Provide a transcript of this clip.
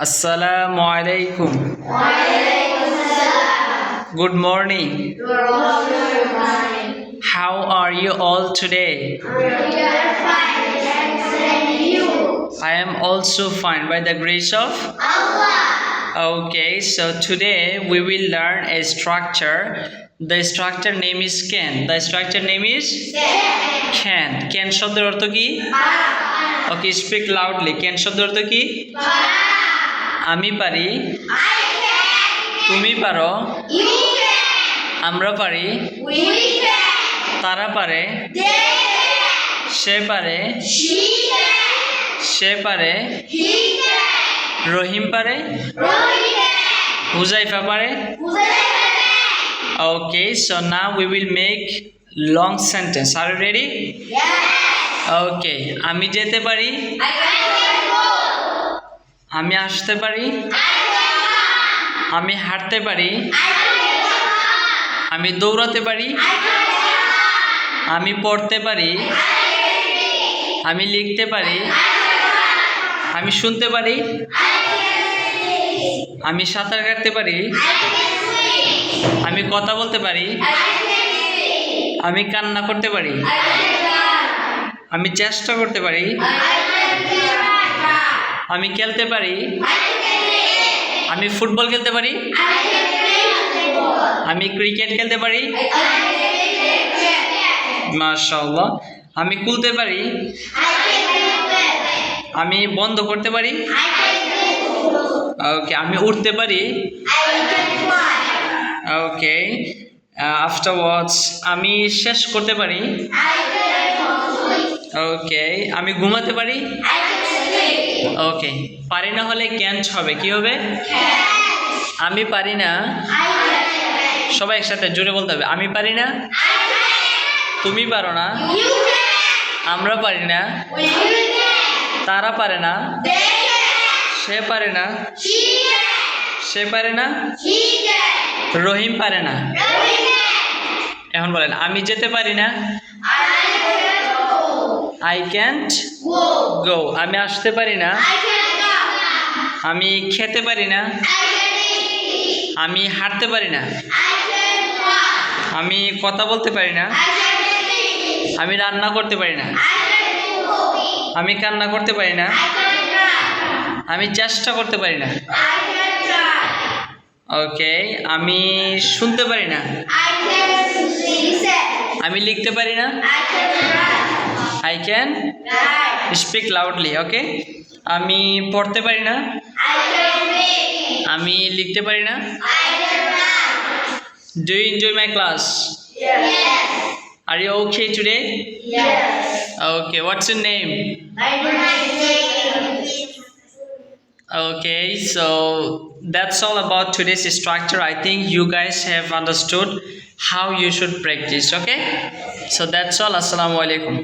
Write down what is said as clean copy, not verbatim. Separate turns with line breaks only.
Assalamu alaikum. Good morning.
Good morning.
How are you all today?
We are fine, thanks, and you?
I am also fine by the grace of
Allah.
Okay, so today we will learn a structure. The structure name is can. The structure name is can. Can শব্দের অর্থ কি? Okay, speak loudly. Can শব্দের অর্থ কি? আমি পারি,
I can.
তুমি পারো,
You can.
আমরা পারি,
We can.
তারা পারে,
They can.
সে পারে,
She can.
সে পারে,
He can.
রহিম পারে,
Rohit can.
হুজাইফা পারে।
Huzaifa can.
Okay, so now we will make long sentence. Are you ready?
Yes.
Okay, আমি যেতে পারি,
I can go.
আমি আসতে পারি,
I can come.
আমি হাঁটতে পারি,
I can come.
আমি দৌড়াতে পারি,
I can come.
আমি পড়তে পারি,
I can read.
আমি লিখতে পারি,
I can write.
আমি শুনতে পারি,
I can see.
আমি সাঁতার কাটতে পারি,
I can swim.
আমি কথা বলতে পারি,
I can sing.
আমি কান্না করতে পারি,
I can run.
আমি চেষ্টা করতে পারি,
I can try.
আমি খেলতে পারি,
I can play.
আমি ফুটবল খেলতে পারি,
I can play football.
আমি ক্রিকেট খেলতে পারি,
I can play cricket.
মাশাআল্লাহ, আমি খুলতে পারি,
I can play.
আমি বন্ধ করতে পারি,
I can play football.
ওকে, আমি উঠতে পারি,
I can fly.
Okay, afterwards আমি শেষ করতে পারি,
I can complete.
ওকে, আমি ঘুমাতে পারি,
I can sleep.
ওকে। পারি না হলে ক্যান্ট হবে, কি হবে?
Can.
আমি পারি না,
I can.
সবাই একসাথে জোরে বলতে হবে, আমি পারি না,
I can.
তুমি পারো না,
You can.
আমরা পারি না,
We can.
তারা পারে না,
They can.
সে পারে না,
She can.
সে পারে না,
He can.
রহিম পারে না।
Ravi can.
এখন বলেন, আমি যেতে পারি না,
I can go.
I can't
Go.
গো। আমি আসতে পারি না,
I can come.
আমি খেতে পারি না,
I can eat.
আমি হাঁটতে পারি না,
I can walk.
আমি কথা বলতে পারি না,
I can speak.
আমি রান্না করতে পারি না,
I can do cooking.
আমি কান্না করতে পারি না,
I can run.
আমি চেষ্টা করতে পারি না,
I can try.
ওকে, আমি শুনতে পারি না,
I can listen.
আমি লিখতে পারি না,
I can write.
I can
Write.
Speak loudly, okay. আমি পড়তে পারি না,
I can read.
আমি লিখতে পারি না।
I can run.
Do you enjoy my class?
Yes.
Are you okay today?
Yes.
Okay, what's your name?
I can read.
Okay, so that's all about today's structure. I think you guys have understood how you should practice. Okay, so that's all. Assalamu alaikum.